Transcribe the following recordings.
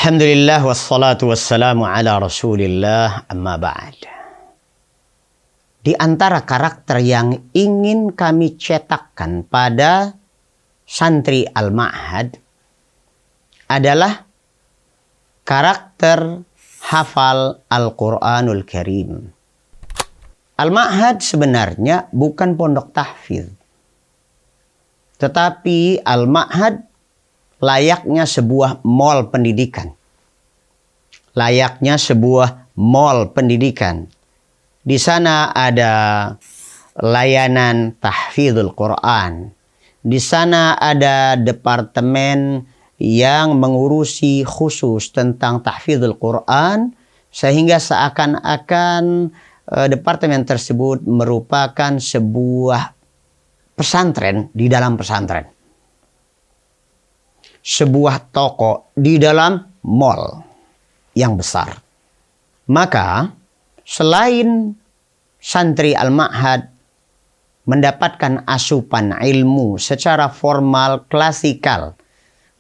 Alhamdulillah wassalatu wassalamu ala rasulillah amma ba'd. Di antara karakter yang ingin kami cetakkan pada santri Al-Ma'had adalah karakter hafal Al-Quranul Karim. Al-Ma'had sebenarnya bukan pondok tahfidz, tetapi Al-Ma'had layaknya sebuah mall pendidikan. Layaknya sebuah mall pendidikan. Di sana ada layanan tahfidzul Quran. Di sana ada departemen yang mengurusi khusus tentang tahfidzul Quran, sehingga seakan-akan departemen tersebut merupakan sebuah pesantren di dalam pesantren. Sebuah toko di dalam mall yang besar. Maka selain santri Al-Ma'had mendapatkan asupan ilmu secara formal klasikal,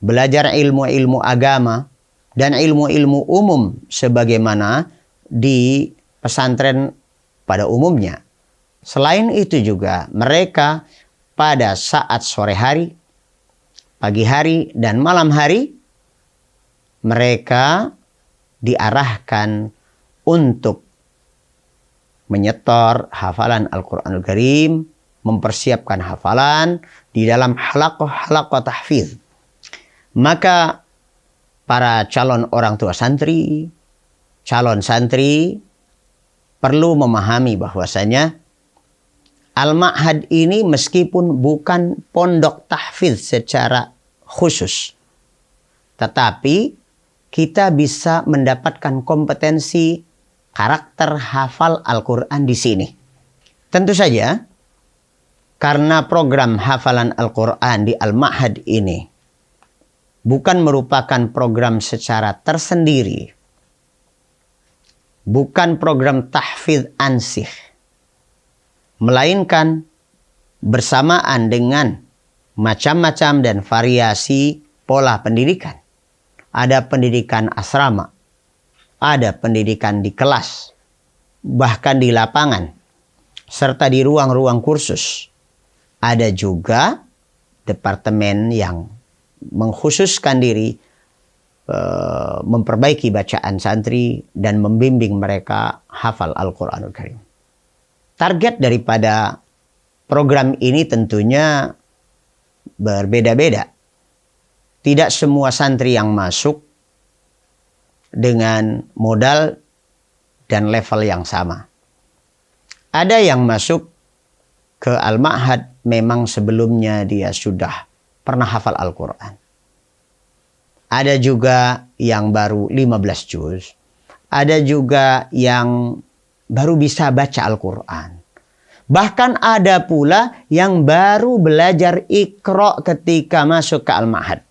belajar ilmu-ilmu agama dan ilmu-ilmu umum sebagaimana di pesantren pada umumnya. Selain itu juga mereka pada saat sore hari, pagi hari, dan malam hari mereka diarahkan untuk menyetor hafalan Al-Quranul Karim, mempersiapkan hafalan di dalam halaqah tahfidz. Maka para calon orang tua santri, calon santri perlu memahami bahwasanya Al-Ma'had ini meskipun bukan pondok tahfidz secara khusus, tetapi kita bisa mendapatkan kompetensi karakter hafal Al-Quran di sini. Tentu saja, karena program hafalan Al-Quran di Al-Ma'had ini bukan merupakan program secara tersendiri, bukan program tahfidz ansih, melainkan bersamaan dengan macam-macam dan variasi pola pendidikan. Ada pendidikan asrama, ada pendidikan di kelas, bahkan di lapangan, serta di ruang-ruang kursus. Ada juga departemen yang mengkhususkan diri memperbaiki bacaan santri dan membimbing mereka hafal Al-Quranul Karim. Target daripada program ini tentunya berbeda-beda. Tidak semua santri yang masuk dengan modal dan level yang sama. Ada yang masuk ke Al-Ma'had memang sebelumnya dia sudah pernah hafal Al-Quran. Ada juga yang baru 15 juz. Ada juga yang baru bisa baca Al-Quran. Bahkan ada pula yang baru belajar Iqra ketika masuk ke Al-Ma'had.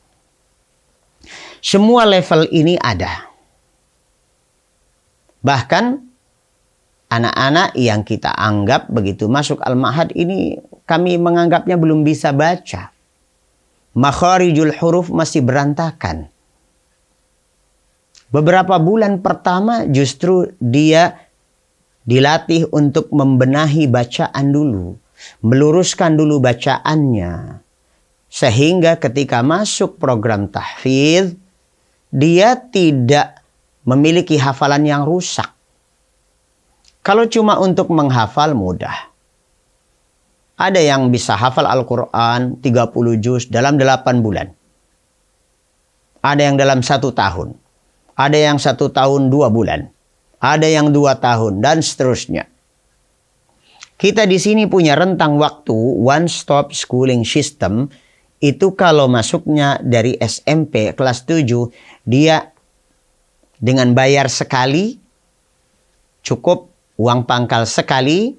Semua level ini ada. Bahkan anak-anak yang kita anggap begitu masuk Al-Ma'had ini kami menganggapnya belum bisa baca. Makharijul huruf masih berantakan. Beberapa bulan pertama justru dia dilatih untuk membenahi bacaan dulu, meluruskan dulu bacaannya. Sehingga ketika masuk program tahfidz, dia tidak memiliki hafalan yang rusak. Kalau cuma untuk menghafal mudah. Ada yang bisa hafal Al-Quran 30 juz dalam 8 bulan. Ada yang dalam 1 tahun. Ada yang 1 tahun 2 bulan. Ada yang 2 tahun dan seterusnya. Kita di sini punya rentang waktu one stop schooling system. Itu kalau masuknya dari SMP kelas 7, dia dengan bayar sekali, cukup uang pangkal sekali,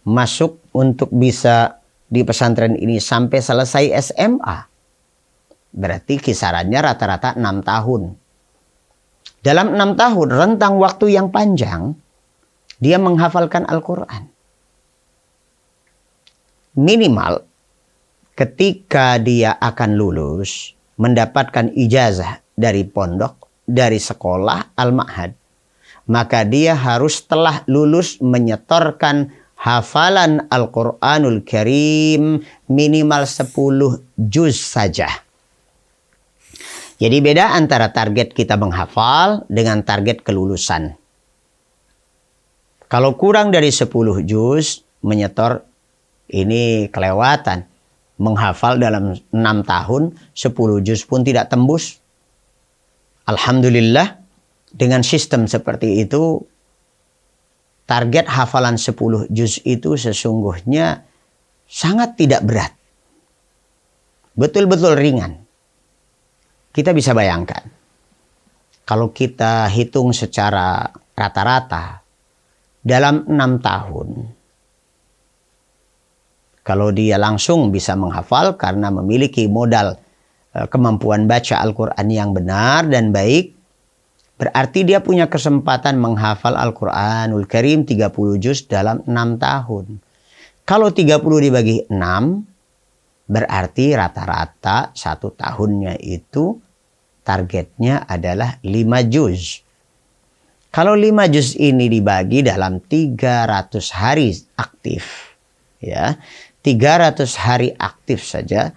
masuk untuk bisa di pesantren ini sampai selesai SMA. Berarti kisarannya rata-rata 6 tahun. Dalam 6 tahun, rentang waktu yang panjang, dia menghafalkan Al-Quran. Minimal ketika dia akan lulus, mendapatkan ijazah dari pondok, dari sekolah al-ma'had, maka dia harus telah lulus menyetorkan hafalan Al-Quranul Karim minimal 10 juz saja. Jadi beda antara target kita menghafal dengan target kelulusan. Kalau kurang dari 10 juz, menyetor ini kelewatan. Menghafal dalam 6 tahun, 10 juz pun tidak tembus. Alhamdulillah, dengan sistem seperti itu, target hafalan 10 juz itu sesungguhnya sangat tidak berat. Betul-betul ringan. Kita bisa bayangkan, kalau kita hitung secara rata-rata, dalam 6 tahun, kalau dia langsung bisa menghafal karena memiliki modal kemampuan baca Al-Quran yang benar dan baik, berarti dia punya kesempatan menghafal Al-Quranul Karim 30 juz dalam 6 tahun. Kalau 30 dibagi 6, berarti rata-rata 1 tahunnya itu targetnya adalah 5 juz. Kalau 5 juz ini dibagi dalam 300 hari aktif, ya, 300 hari aktif saja,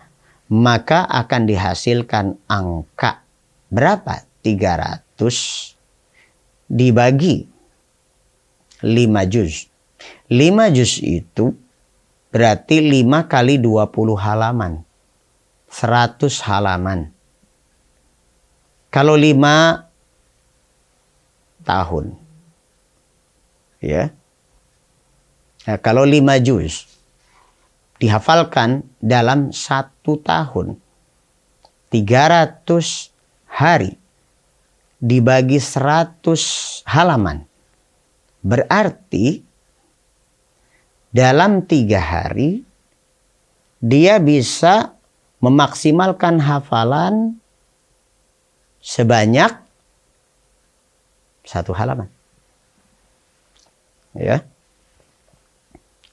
maka akan dihasilkan angka berapa? 300 dibagi 5 juz. 5 juz itu berarti 5 kali 20 halaman. 100 halaman. Kalau 5 tahun, ya, nah, kalau 5 juz dihafalkan dalam 1 tahun, 300 hari dibagi 100 halaman, berarti dalam 3 hari dia bisa memaksimalkan hafalan sebanyak 1 halaman. Ya.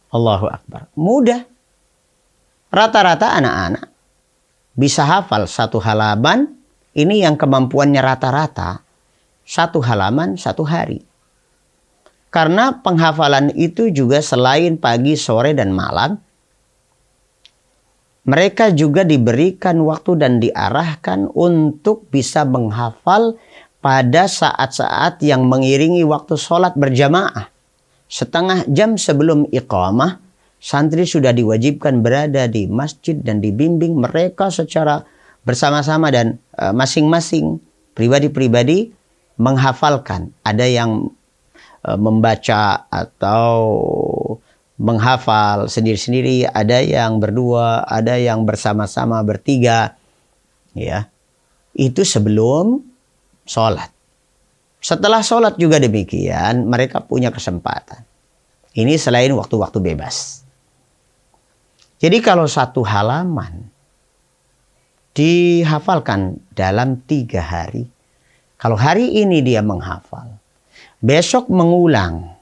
Allahu Akbar. Mudah. Rata-rata anak-anak bisa hafal 1 halaman. Ini yang kemampuannya rata-rata. 1 halaman 1 hari. Karena penghafalan itu juga selain pagi, sore, dan malam, mereka juga diberikan waktu dan diarahkan untuk bisa menghafal pada saat-saat yang mengiringi waktu sholat berjamaah. Setengah jam sebelum iqamah, santri sudah diwajibkan berada di masjid dan dibimbing mereka secara bersama-sama dan masing-masing pribadi-pribadi menghafalkan. Ada yang membaca atau menghafal sendiri-sendiri, ada yang berdua, ada yang bersama-sama bertiga, ya. Itu sebelum sholat. Setelah sholat juga demikian, mereka punya kesempatan. Ini selain waktu-waktu bebas. Jadi kalau 1 halaman dihafalkan dalam 3 hari, kalau hari ini dia menghafal, besok mengulang,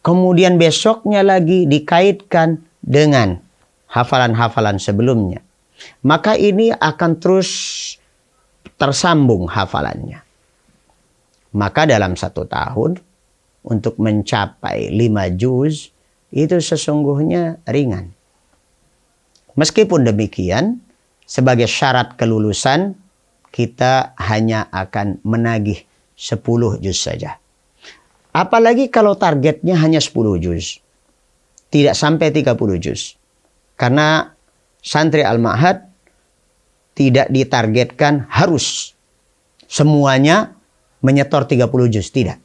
kemudian besoknya lagi dikaitkan dengan hafalan-hafalan sebelumnya, maka ini akan terus tersambung hafalannya. Maka dalam 1 tahun untuk mencapai 5 juz itu sesungguhnya ringan. Meskipun demikian, sebagai syarat kelulusan kita hanya akan menagih 10 juz saja. Apalagi kalau targetnya hanya 10 juz. Tidak sampai 30 juz. Karena santri al-ma'had tidak ditargetkan harus semuanya menyetor 30 juz. Tidak.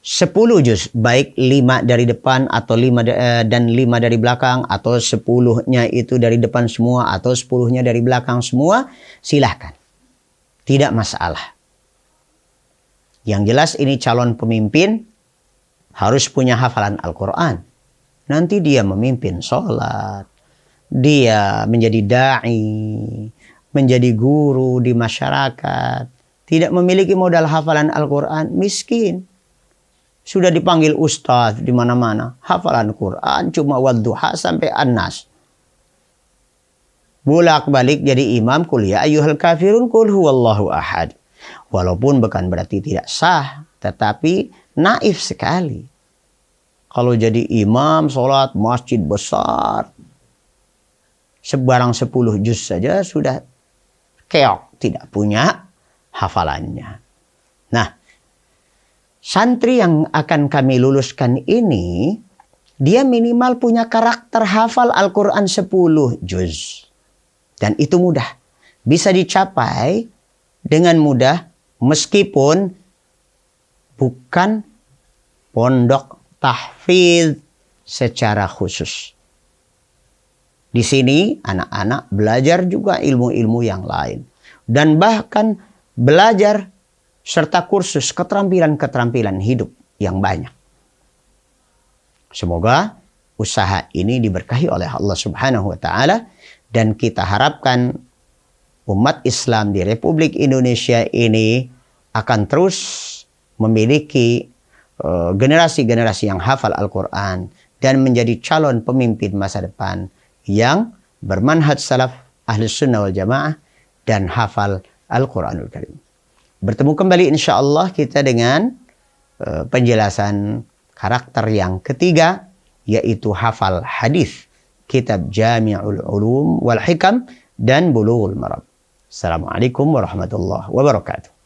10 juz, baik 5 dari depan atau 5 dan 5 dari belakang, atau 10-nya itu dari depan semua atau 10-nya dari belakang semua, silahkan. Tidak masalah. Yang jelas ini calon pemimpin harus punya hafalan Al-Quran. Nanti dia memimpin sholat, dia menjadi da'i, menjadi guru di masyarakat, tidak memiliki modal hafalan Al-Quran, miskin. Sudah dipanggil ustaz di mana-mana, hafalan Quran cuma wadduha sampai An-Nas. Bolak-balik jadi imam, qul ya ayyuhal kafirun, qul huwallahu ahad. Walaupun bukan berarti tidak sah, tetapi naif sekali. Kalau jadi imam sholat masjid besar, sebarang 10 juz saja sudah keok, tidak punya hafalannya. Nah, santri yang akan kami luluskan ini, dia minimal punya karakter hafal Al-Quran 10 juz. Dan itu mudah. Bisa dicapai dengan mudah meskipun bukan pondok tahfidz secara khusus. Di sini anak-anak belajar juga ilmu-ilmu yang lain. Dan bahkan belajar serta kursus keterampilan-keterampilan hidup yang banyak. Semoga usaha ini diberkahi oleh Allah Subhanahu wa taala dan kita harapkan umat Islam di Republik Indonesia ini akan terus memiliki generasi-generasi yang hafal Al-Quran dan menjadi calon pemimpin masa depan yang bermanhaj salaf Ahlus Sunnah wal Jamaah dan hafal Al-Quranul Karim. Bertemu kembali insyaAllah kita dengan penjelasan karakter yang ketiga, yaitu hafal hadis, kitab Jami'ul Ulum wal Hikam dan Bulughul Maram. Assalamualaikum warahmatullahi wabarakatuh.